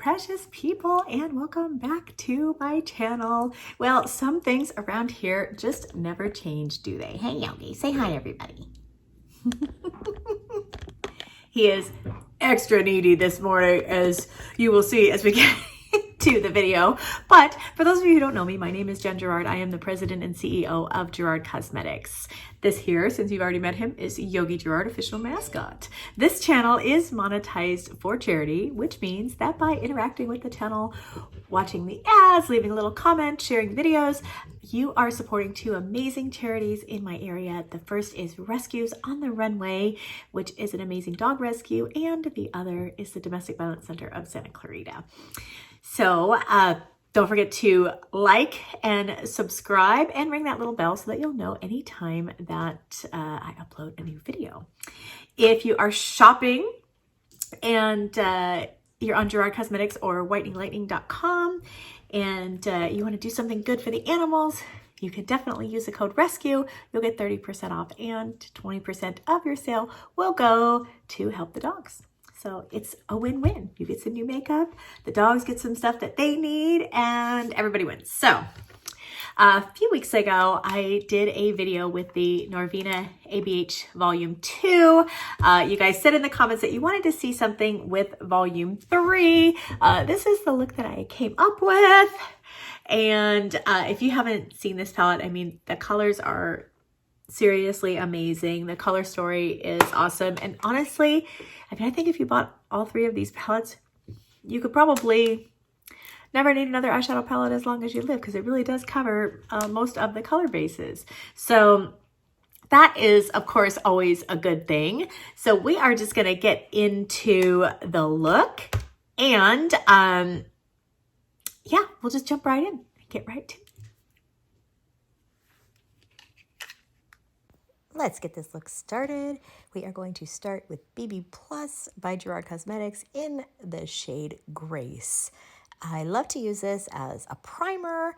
precious people, and welcome back to my channel. Well, some things around here just never change, do they? Hey Yogi, say hi everybody. He is extra needy this morning, as you will see as we get to the video. But for those of you who don't know me, my name is Gerard. I am the president and CEO of Gerard Cosmetics. This here, since you've already met him, is Yogi Gerard, official mascot. This channel is monetized for charity, which means that by interacting with the channel, watching the ads, leaving a little comment, sharing videos, you are supporting two amazing charities in my area. The first is Rescues on the Runway, which is an amazing dog rescue, and the other is the Domestic Violence Center of Santa Clarita. So don't forget to like and subscribe and ring that little bell so that you'll know anytime that I upload a new video. If you are shopping and you're on Gerard Cosmetics or whiteninglightning.com and you want to do something good for the animals, you can definitely use the code RESCUE. You'll get 30% off, and 20% of your sale will go to help the dogs. So it's a win-win. You get some new makeup, the dogs get some stuff that they need, and everybody wins. So a few weeks ago, I did a video with the Norvina ABH Volume 2. You guys said in the comments that you wanted to see something with Volume 3. This is the look that I came up with. And if you haven't seen this palette, I mean, the colors are seriously amazing. The color story is awesome. And honestly, I mean, I think if you bought all three of these palettes, you could probably never need another eyeshadow palette as long as you live, because it really does cover most of the color bases. So that is, of course, always a good thing. So we are just going to get into the look, and yeah, we'll just jump right in and get right to it. Let's get this look started. We are going to start with BB Plus by Gerard Cosmetics in the shade Grace. I love to use this as a primer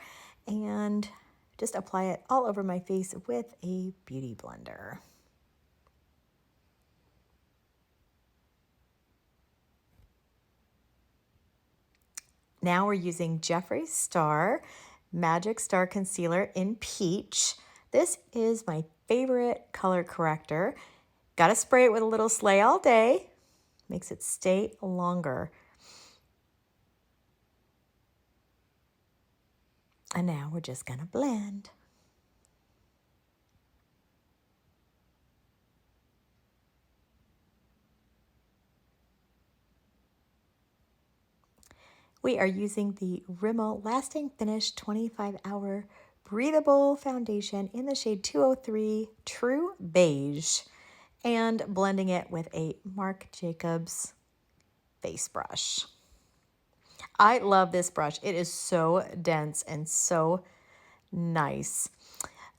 and just apply it all over my face with a beauty blender. Now we're using Jeffree Star Magic Star Concealer in Peach. This is my favorite color corrector. Gotta spray it with a little Slay All Day. Makes it stay longer. And now we're just gonna blend. We are using the Rimmel Lasting Finish 25-Hour Breathable Foundation in the shade 203 True Beige, and blending it with a Marc Jacobs face brush. I love this brush. It is so dense and so nice.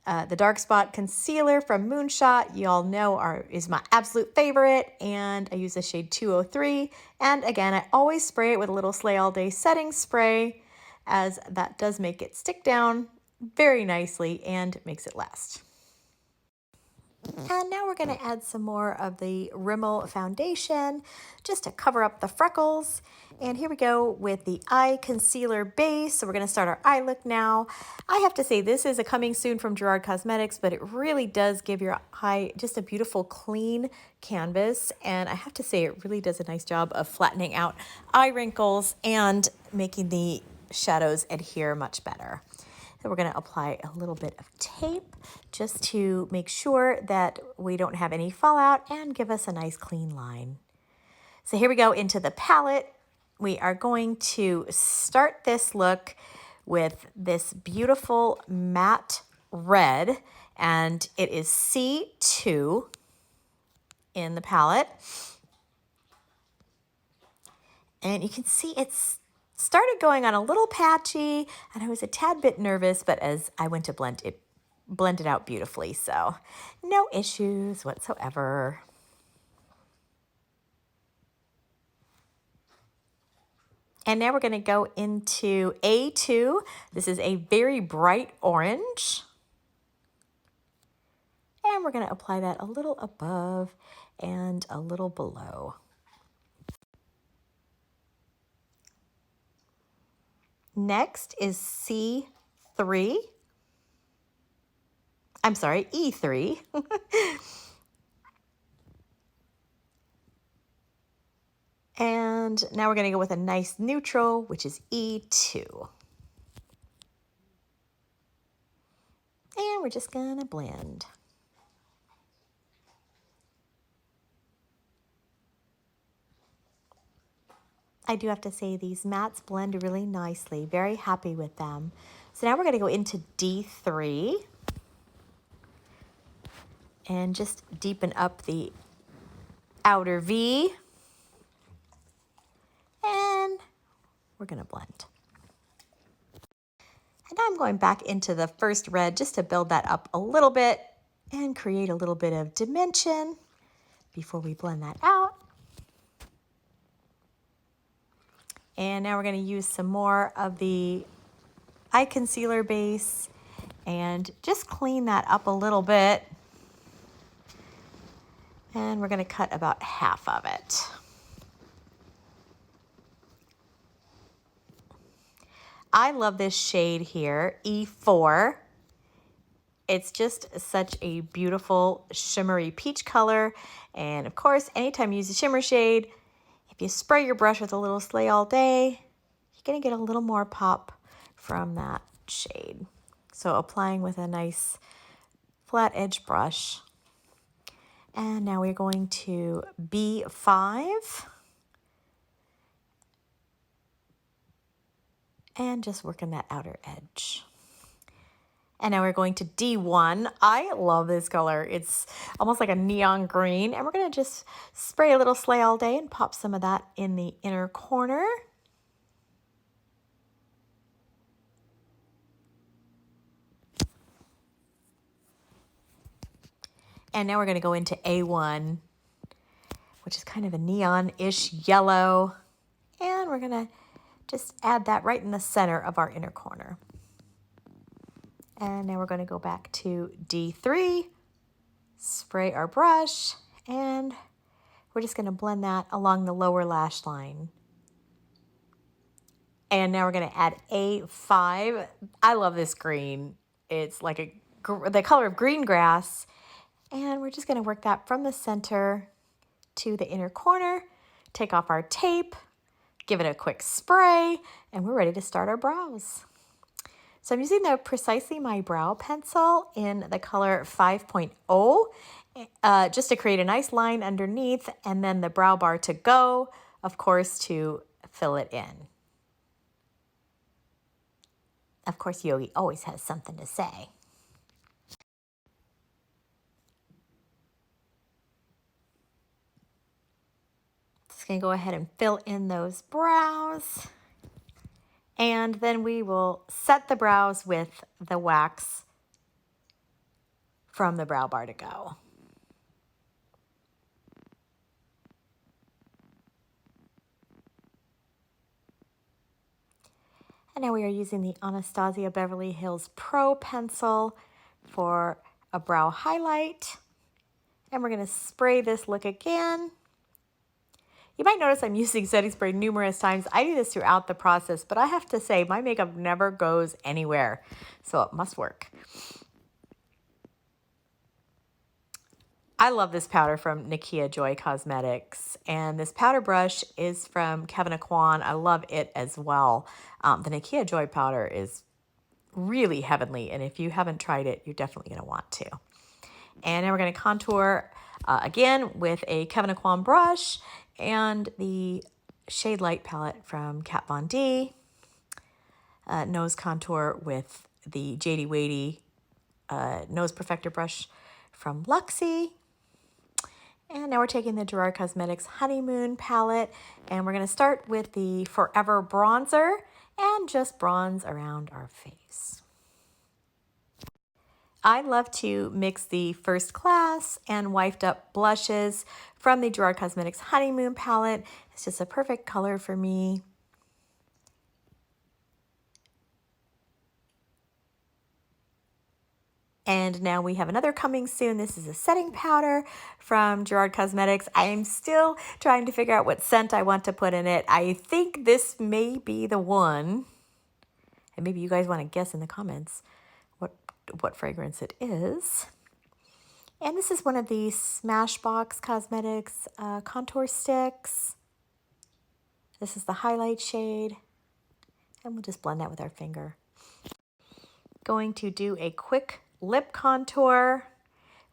The Dark Spot Concealer from Moonshot, you all know is my absolute favorite, and I use the shade 203. And again, I always spray it with a little Slay All Day setting spray, as that does make it stick down very nicely and makes it last. And now we're going to add some more of the Rimmel foundation just to cover up the freckles. And here we go with the eye concealer base. So we're going to start our eye look now. I have to say, this is a coming soon from Gerard Cosmetics, but it really does give your eye just a beautiful clean canvas. And I have to say, it really does a nice job of flattening out eye wrinkles and making the shadows adhere much better. So we're going to apply a little bit of tape just to make sure that we don't have any fallout and give us a nice clean line. So here we go into the palette. We are going to start this look with this beautiful matte red, and it is C2 in the palette. And you can see it's started going on a little patchy, and I was a tad bit nervous, but as I went to blend, it blended out beautifully, so no issues whatsoever. And now we're going to go into A2. This is a very bright orange. And we're going to apply that a little above and a little below. Next is C3. I'm sorry, E3. And now we're going to go with a nice neutral, which is E2. And we're just going to blend. I do have to say these mattes blend really nicely. Very happy with them. So now we're going to go into D3 and just deepen up the outer V. And we're going to blend. And I'm going back into the first red just to build that up a little bit and create a little bit of dimension before we blend that out. And now we're going to use some more of the eye concealer base and just clean that up a little bit. And we're going to cut about half of it. I love this shade here, E4. It's just such a beautiful shimmery peach color. And of course, anytime you use a shimmer shade, if you spray your brush with a little Slay All Day, you're gonna get a little more pop from that shade. So applying with a nice flat edge brush. And now we're going to B5. And just working that outer edge. And now we're going to D1. I love this color. It's almost like a neon green. And we're going to just spray a little Slay All Day and pop some of that in the inner corner. And now we're going to go into A1, which is kind of a neon-ish yellow. And we're going to just add that right in the center of our inner corner. And now we're going to go back to D3, spray our brush, and we're just going to blend that along the lower lash line. And now we're going to add A5. I love this green. It's like the color of green grass. And we're just going to work that from the center to the inner corner, take off our tape, give it a quick spray, and we're ready to start our brows. So I'm using the Precisely My Brow pencil in the color 5.0 just to create a nice line underneath, and then the brow bar to go, of course, to fill it in. Of course, Yogi always has something to say. Just gonna go ahead and fill in those brows. And then we will set the brows with the wax from the brow bar to go. And now we are using the Anastasia Beverly Hills Pro pencil for a brow highlight. And we're going to spray this look again. You might notice I'm using setting spray numerous times. I do this throughout the process, but I have to say my makeup never goes anywhere, so it must work. I love this powder from Nakia Joy Cosmetics, and this powder brush is from Kevin Aquan. I love it as well. The Nakia Joy powder is really heavenly, and if you haven't tried it, you're definitely going to want to. And now we're going to contour again with a Kevin Aquan brush and the Shade Light palette from Kat Von D. Nose contour with the JD Wadey Nose Perfector brush from Luxie. And now we're taking the Gerard Cosmetics Honeymoon palette, and we're going to start with the Forever Bronzer and just bronze around our face. I love to mix the First Class and Wifed Up blushes from the Gerard Cosmetics Honeymoon palette. It's just a perfect color for me. And now we have another coming soon. This is a setting powder from Gerard Cosmetics. I am still trying to figure out what scent I want to put in it. I think this may be the one. And maybe you guys want to guess in the comments what fragrance it is. And this is one of the Smashbox Cosmetics contour sticks. This is the highlight shade. And we'll just blend that with our finger. Going to do a quick lip contour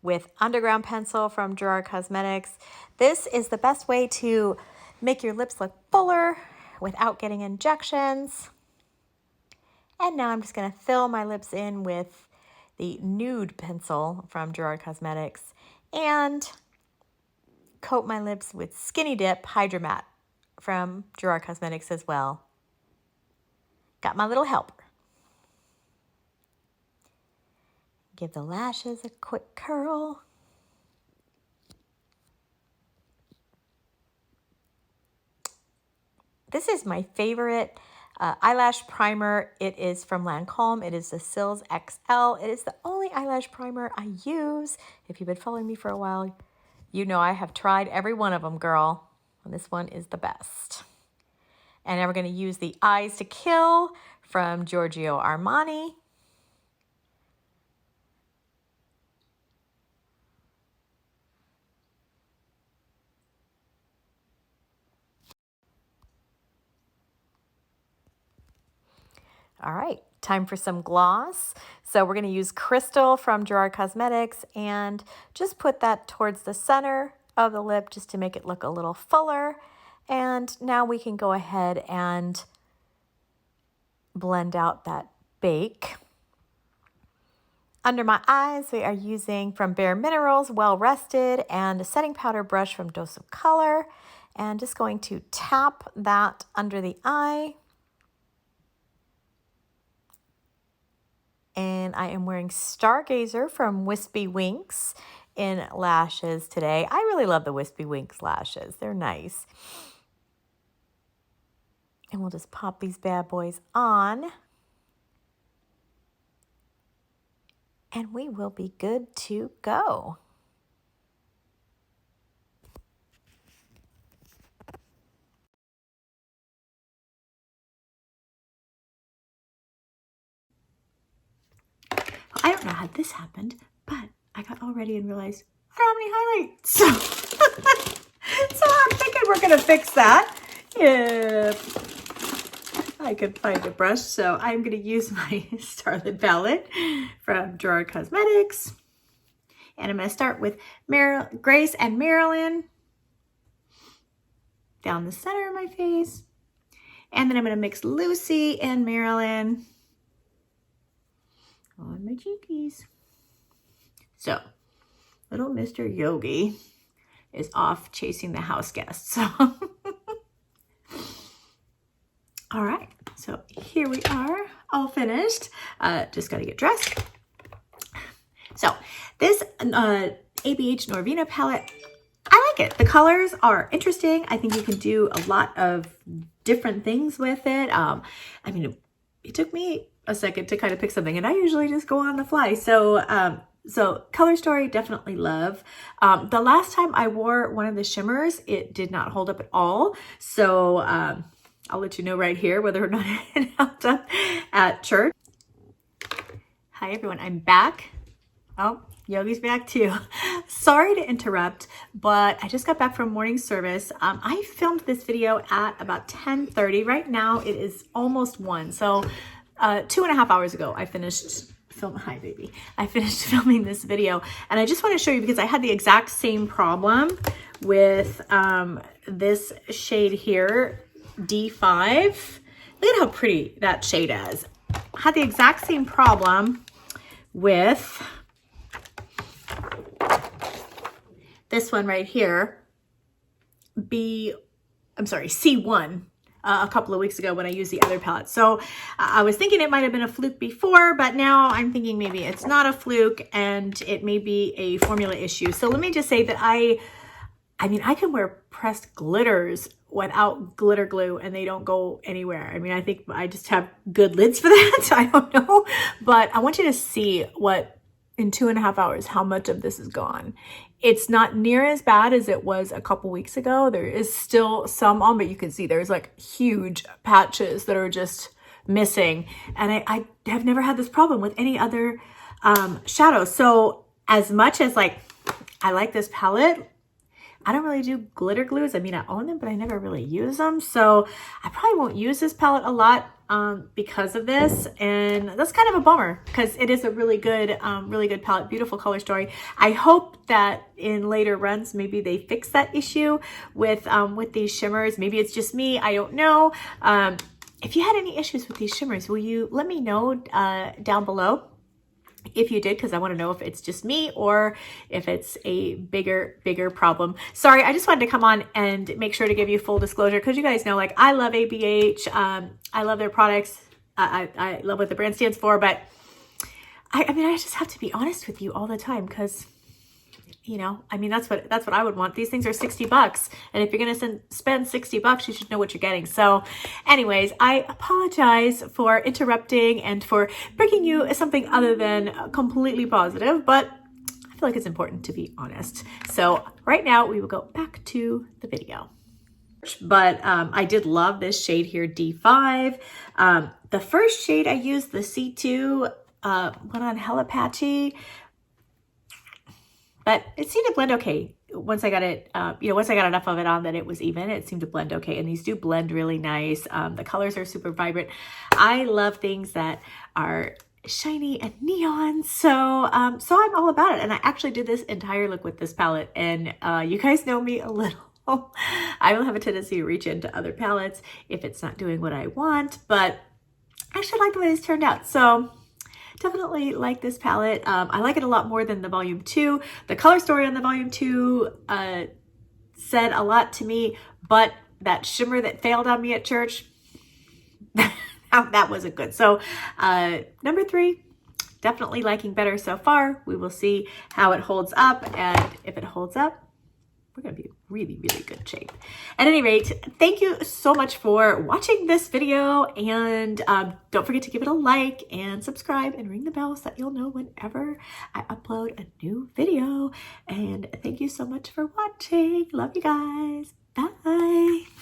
with Underground Pencil from Gerard Cosmetics. This is the best way to make your lips look fuller without getting injections. And now I'm just going to fill my lips in with the Nude Pencil from Gerard Cosmetics and coat my lips with Skinny Dip Hydra Matte from Gerard Cosmetics as well. Got my little helper. Give the lashes a quick curl. This is my favorite eyelash primer. It is from Lancome. It is the Cils XL. It is the only eyelash primer I use. If you've been following me for a while, you know I have tried every one of them, girl. And this one is the best. And now we're going to use the Eyes to Kill from Giorgio Armani. All right, time for some gloss. So we're going to use Crystal from Gerard Cosmetics and just put that towards the center of the lip just to make it look a little fuller. And now we can go ahead and blend out that bake. Under my eyes, we are using from Bare Minerals, Well Rested, and a setting powder brush from Dose of Color. And just going to tap that under the eye. And I am wearing Stargazer from Wispy Winks in lashes today. I really love the Wispy Winks lashes. They're nice. And we'll just pop these bad boys on. And we will be good to go. I don't know how this happened, but I got all ready and realized I don't have any highlights. So I'm thinking we're going to fix that if I could find a brush. So I'm going to use my Starlit palette from Gerard Cosmetics. And I'm going to start with Grace and Marilyn down the center of my face. And then I'm going to mix Lucy and Marilyn on my cheekies. So, little Mr. Yogi is off chasing the house guests. So, all right. So here we are, all finished. Just got to get dressed. So this ABH Norvina palette, I like it. The colors are interesting. I think you can do a lot of different things with it. I mean, it took me a second to kind of pick something, and I usually just go on the fly. So, so color story, definitely love. The last time I wore one of the shimmers, it did not hold up at all. So, I'll let you know right here whether or not it held up at church. Hi everyone, I'm back. Oh, Yogi's back too. Sorry to interrupt, but I just got back from morning service. I filmed this video at about 10:30. Right now it is almost 1. So 2.5 hours ago, I finished hi baby. I finished filming this video, and I just want to show you because I had the exact same problem with this shade here, D5. Look at how pretty that shade is. I had the exact same problem with this one right here, C1, a couple of weeks ago when I used the other palette. So I was thinking it might have been a fluke before, but now I'm thinking maybe it's not a fluke and it may be a formula issue. So let me just say that I mean, I can wear pressed glitters without glitter glue and they don't go anywhere. I mean, I think I just have good lids for that. I don't know, but I want you to see what in 2.5 hours, how much of this is gone. It's not near as bad as it was a couple weeks ago. There is still some on, but you can see there's like huge patches that are just missing. And I have never had this problem with any other shadows. So as much as like, I like this palette, I don't really do glitter glues. I mean, I own them, but I never really use them. So I probably won't use this palette a lot because of this. And that's kind of a bummer because it is a really good palette, beautiful color story. I hope that in later runs, maybe they fix that issue with these shimmers. Maybe it's just me, I don't know. If you had any issues with these shimmers, will you let me know down below? If you did, because I want to know if it's just me or if it's a bigger problem. Sorry, I just wanted to come on and make sure to give you full disclosure because you guys know, like, I love ABH. I love their products. I love what the brand stands for, but I mean, I just have to be honest with you all the time because, you know, I mean, that's what I would want. These things are $60. And if you're going to spend $60, you should know what you're getting. So anyways, I apologize for interrupting and for bringing you something other than completely positive, but I feel like it's important to be honest. So right now we will go back to the video. But I did love this shade here, D5. The first shade I used, the C2, went on hella patchy. But it seemed to blend okay once I got it, once I got enough of it on that it was even, it seemed to blend okay. And these do blend really nice. The colors are super vibrant. I love things that are shiny and neon. So I'm all about it. And I actually did this entire look with this palette. And you guys know me a little. I will have a tendency to reach into other palettes if it's not doing what I want. But I actually like the way this turned out. So definitely like this palette. I like it a lot more than the volume 2. The color story on the volume 2 said a lot to me, but that shimmer that failed on me at church, that wasn't good. So number 3, definitely liking better so far. We will see how it holds up, and if it holds up, we're going to be really good shape. At any rate, thank you so much for watching this video, and don't forget to give it a like and subscribe and ring the bell so that you'll know whenever I upload a new video. And thank you so much for watching. Love you guys. Bye.